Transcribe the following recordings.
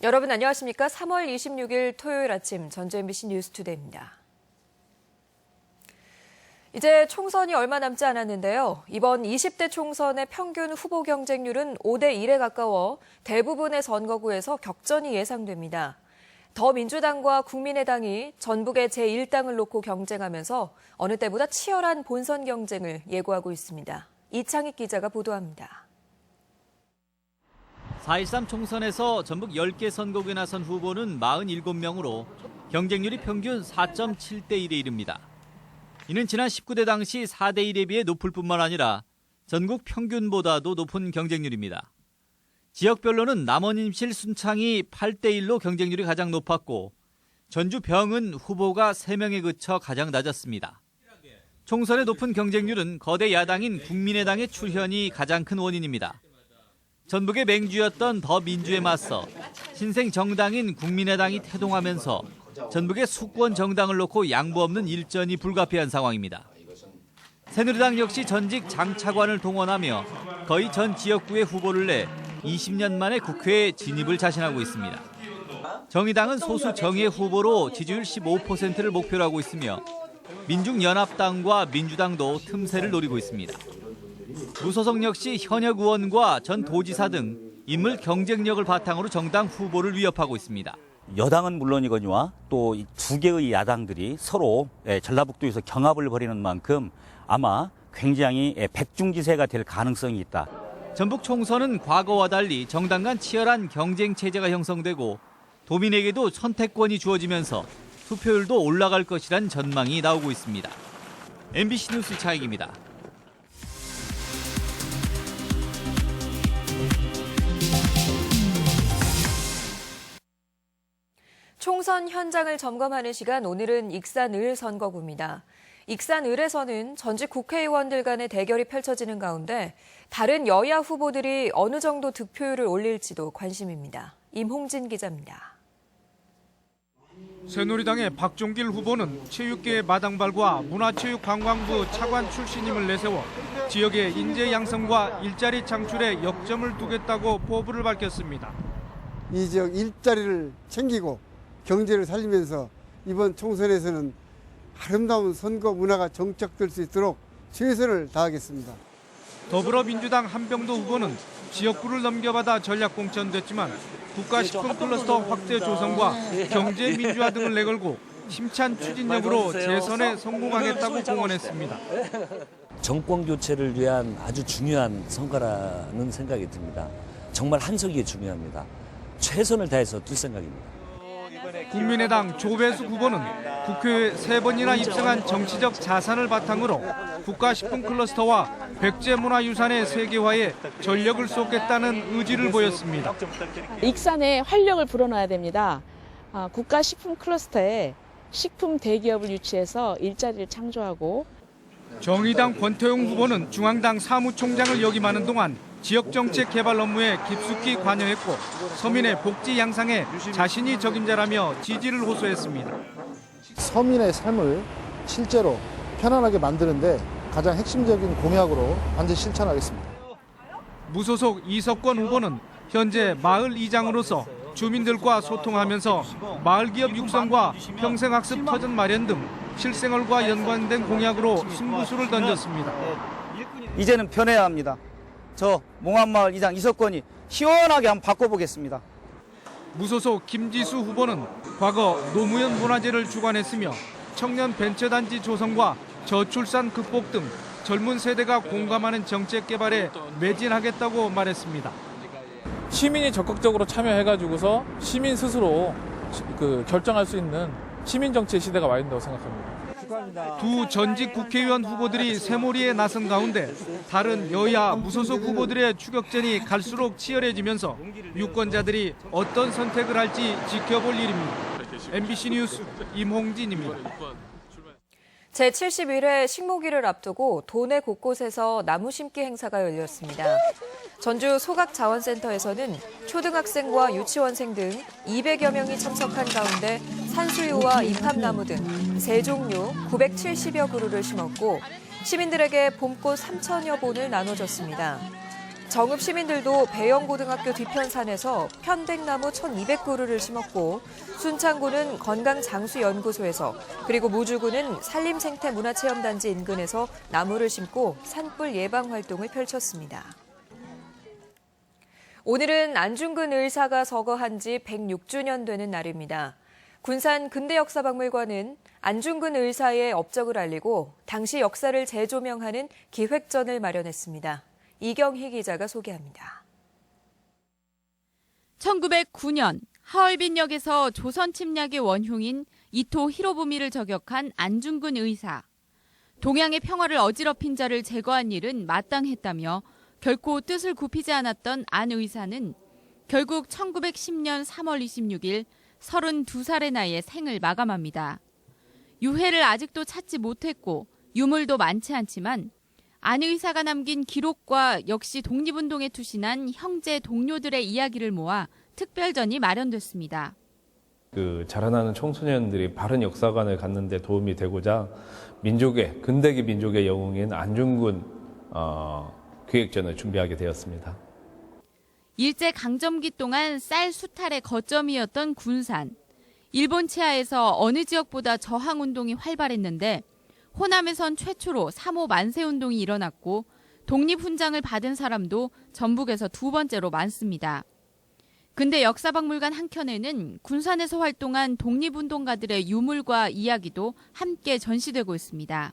여러분 안녕하십니까? 3월 26일 토요일 아침 전주 MBC 뉴스투데이입니다. 이제 총선이 얼마 남지 않았는데요. 이번 20대 총선의 평균 후보 경쟁률은 5대 1에 가까워 대부분의 선거구에서 격전이 예상됩니다. 더민주당과 국민의당이 전북의 제1당을 놓고 경쟁하면서 어느 때보다 치열한 본선 경쟁을 예고하고 있습니다. 이창익 기자가 보도합니다. 4.13 총선에서 전북 10개 선거구에 나선 후보는 47명으로 경쟁률이 평균 4.7대 1에 이릅니다. 이는 지난 19대 당시 4대 1에 비해 높을 뿐만 아니라 전국 평균보다도 높은 경쟁률입니다. 지역별로는 남원임실 순창이 8대 1로 경쟁률이 가장 높았고 전주 병은 후보가 3명에 그쳐 가장 낮았습니다. 총선의 높은 경쟁률은 거대 야당인 국민의당의 출현이 가장 큰 원인입니다. 전북의 맹주였던 더민주에 맞서 신생 정당인 국민의당이 태동하면서 전북의 수권 정당을 놓고 양보 없는 일전이 불가피한 상황입니다. 새누리당 역시 전직 장차관을 동원하며 거의 전 지역구에 후보를 내 20년 만에 국회에 진입을 자신하고 있습니다. 정의당은 소수 정예 후보로 지지율 15%를 목표로 하고 있으며 민중연합당과 민주당도 틈새를 노리고 있습니다. 무소속 역시 현역 의원과 전 도지사 등 인물 경쟁력을 바탕으로 정당 후보를 위협하고 있습니다. 여당은 물론이거니와 또 두 개의 야당들이 서로 전라북도에서 경합을 벌이는 만큼 아마 굉장히 백중지세가 될 가능성이 있다. 전북 총선은 과거와 달리 정당 간 치열한 경쟁 체제가 형성되고 도민에게도 선택권이 주어지면서 투표율도 올라갈 것이란 전망이 나오고 있습니다. MBC 뉴스 이창익입니다. 총선 현장을 점검하는 시간, 오늘은 익산을 선거구입니다. 익산을에서는 전직 국회의원들 간의 대결이 펼쳐지는 가운데 다른 여야 후보들이 어느 정도 득표율을 올릴지도 관심입니다. 임홍진 기자입니다. 새누리당의 박종길 후보는 체육계의 마당발과 문화체육관광부 차관 출신임을 내세워 지역의 인재 양성과 일자리 창출에 역점을 두겠다고 포부를 밝혔습니다. 이 지역 일자리를 챙기고 경제를 살리면서 이번 총선에서는 아름다운 선거 문화가 정착될 수 있도록 최선을 다하겠습니다. 더불어민주당 한병도 후보는 지역구를 넘겨받아 전략 공천됐지만 국가식품 클러스터 확대 조성과 경제 민주화 등을 내걸고 힘찬 추진력으로 재선에 성공하겠다고 공언했습니다. 정권 교체를 위한 아주 중요한 선거라는 생각이 듭니다. 정말 한석이 중요합니다. 최선을 다해서 뛸 생각입니다. 국민의당 조배수 후보는 국회에 3번이나 입성한 정치적 자산을 바탕으로 국가식품 클러스터와 백제문화유산의 세계화에 전력을 쏟겠다는 의지를 보였습니다. 익산에 활력을 불어넣어야 됩니다. 국가식품 클러스터에 식품 대기업을 유치해서 일자리를 창조하고. 정의당 권태용 후보는 중앙당 사무총장을 역임하는 동안 지역정책 개발 업무에 깊숙이 관여했고 서민의 복지 양상에 자신이 적임자라며 지지를 호소했습니다. 서민의 삶을 실제로 편안하게 만드는데 가장 핵심적인 공약으로 반드시 실천하겠습니다. 무소속 이석권 후보는 현재 마을 이장으로서 주민들과 소통하면서 마을기업 육성과 평생학습 터전 마련 등 실생활과 연관된 공약으로 승부수를 던졌습니다. 이제는 변해야 합니다. 저 몽암마을 이장 이석권이 시원하게 한번 바꿔보겠습니다. 무소속 김지수 후보는 과거 노무현 문화재를 주관했으며 청년 벤처단지 조성과 저출산 극복 등 젊은 세대가 공감하는 정책 개발에 매진하겠다고 말했습니다. 시민이 적극적으로 참여해가지고서 시민 스스로 결정할 수 있는 시민 정치의 시대가 와 있다고 생각합니다. 두 전직 국회의원 후보들이 새몰이에 나선 가운데 다른 여야 무소속 후보들의 추격전이 갈수록 치열해지면서 유권자들이 어떤 선택을 할지 지켜볼 일입니다. MBC 뉴스 임홍진입니다. 제71회 식목일을 앞두고 도내 곳곳에서 나무 심기 행사가 열렸습니다. 전주 소각자원센터에서는 초등학생과 유치원생 등 200여 명이 참석한 가운데 산수유와 이팝나무 등 새 종류 970여 그루를 심었고 시민들에게 봄꽃 3천여 본을 나눠줬습니다. 정읍 시민들도 배영고등학교 뒤편산에서 편백나무 1,200그루를 심었고 순창구는 건강장수연구소에서 그리고 무주구는 산림생태문화체험단지 인근에서 나무를 심고 산불 예방 활동을 펼쳤습니다. 오늘은 안중근 의사가 서거한 지 106주년 되는 날입니다. 군산 근대역사박물관은 안중근 의사의 업적을 알리고 당시 역사를 재조명하는 기획전을 마련했습니다. 이경희 기자가 소개합니다. 1909년 하얼빈역에서 조선 침략의 원흉인 이토 히로부미를 저격한 안중근 의사. 동양의 평화를 어지럽힌 자를 제거한 일은 마땅했다며 결코 뜻을 굽히지 않았던 안 의사는 결국 1910년 3월 26일 32살의 나이에 생을 마감합니다. 유해를 아직도 찾지 못했고 유물도 많지 않지만 안 의사가 남긴 기록과 역시 독립운동에 투신한 형제 동료들의 이야기를 모아 특별전이 마련됐습니다. 자라나는 청소년들이 바른 역사관을 갖는 데 도움이 되고자 근대기 민족의 영웅인 안중근 기획전을 준비하게 되었습니다. 일제강점기 동안 쌀 수탈의 거점이었던 군산. 일본 치하에서 어느 지역보다 저항운동이 활발했는데 호남에선 최초로 3.5 만세운동이 일어났고 독립훈장을 받은 사람도 전북에서 두 번째로 많습니다. 근데 역사박물관 한켠에는 군산에서 활동한 독립운동가들의 유물과 이야기도 함께 전시되고 있습니다.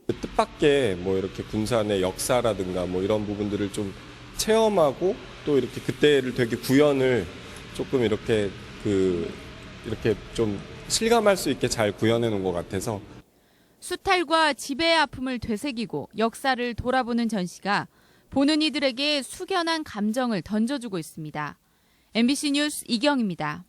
뜻밖의 이렇게 군산의 역사라든가 이런 부분들을 좀 체험하고 또 이렇게 그때를 되게 구현을 조금 이렇게 좀 실감할 수 있게 잘 구현해 놓은 것 같아서 수탈과 지배의 아픔을 되새기고 역사를 돌아보는 전시가 보는 이들에게 숙연한 감정을 던져주고 있습니다. MBC 뉴스 이경입니다.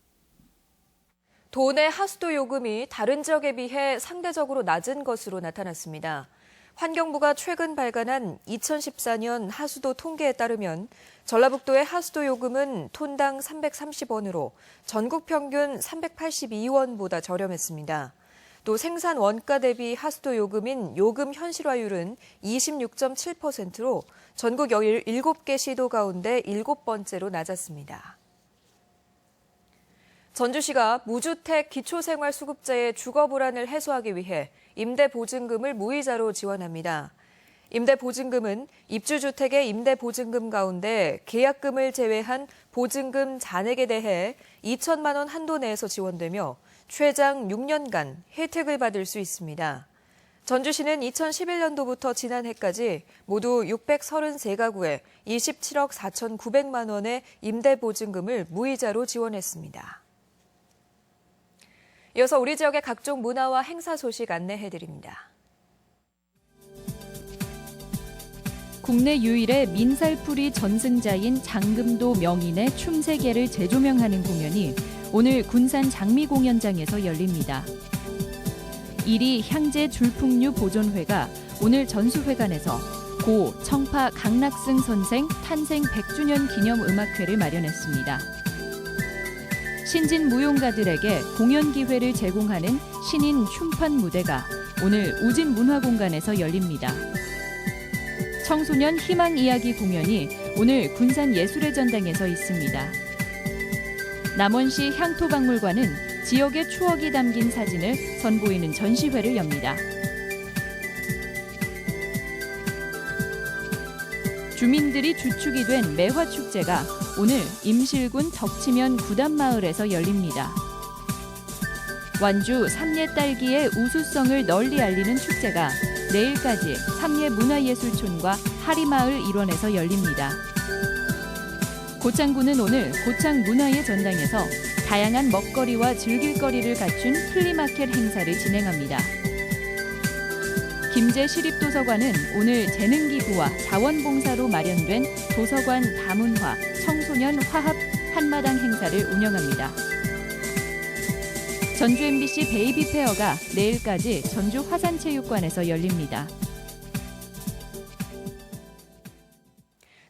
도내 하수도 요금이 다른 지역에 비해 상대적으로 낮은 것으로 나타났습니다. 환경부가 최근 발간한 2014년 하수도 통계에 따르면 전라북도의 하수도 요금은 톤당 330원으로 전국 평균 382원보다 저렴했습니다. 또 생산 원가 대비 하수도 요금인 요금 현실화율은 26.7%로 전국 17개 시도 가운데 7번째로 낮았습니다. 전주시가 무주택 기초생활수급자의 주거 불안을 해소하기 위해 임대보증금을 무이자로 지원합니다. 임대보증금은 입주주택의 임대보증금 가운데 계약금을 제외한 보증금 잔액에 대해 2천만 원 한도 내에서 지원되며 최장 6년간 혜택을 받을 수 있습니다. 전주시는 2011년도부터 지난해까지 모두 633가구에 27억 4,900만 원의 임대보증금을 무이자로 지원했습니다. 이어서 우리 지역의 각종 문화와 행사 소식 안내해드립니다. 국내 유일의 민살풀이 전승자인 장금도 명인의 춤세계를 재조명하는 공연이 오늘 군산 장미공연장에서 열립니다. 1위 향제 줄풍류 보존회가 오늘 전수회관에서 고 청파 강락승 선생 탄생 100주년 기념 음악회를 마련했습니다. 신진 무용가들에게 공연 기회를 제공하는 신인 춤판 무대가 오늘 우진 문화공간에서 열립니다. 청소년 희망 이야기 공연이 오늘 군산 예술의 전당에서 있습니다. 남원시 향토박물관은 지역의 추억이 담긴 사진을 선보이는 전시회를 엽니다. 주민들이 주축이 된 매화축제가 오늘 임실군 덕치면 구단마을에서 열립니다. 완주 삼례딸기의 우수성을 널리 알리는 축제가 내일까지 삼례문화예술촌과 하리마을 일원에서 열립니다. 고창군은 오늘 고창문화의 전당에서 다양한 먹거리와 즐길거리를 갖춘 플리마켓 행사를 진행합니다. 김제시립도서관은 오늘 재능기부와 자원봉사로 마련된 도서관 다문화, 청소년 화합 한마당 행사를 운영합니다. 전주 MBC 베이비 페어가 내일까지 전주 화산체육관에서 열립니다.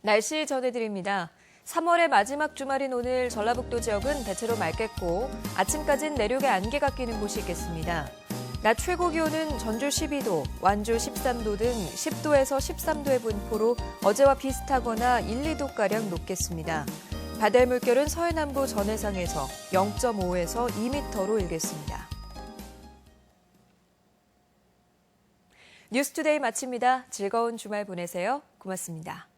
날씨 전해드립니다. 3월의 마지막 주말인 오늘 전라북도 지역은 대체로 맑겠고 아침까지는 내륙에 안개가 끼는 곳이 있겠습니다. 낮 최고 기온은 전주 12도, 완주 13도 등 10도에서 13도의 분포로 어제와 비슷하거나 1, 2도가량 높겠습니다. 바다의 물결은 서해남부 전해상에서 0.5에서 2m로 일겠습니다. 뉴스투데이 마칩니다. 즐거운 주말 보내세요. 고맙습니다.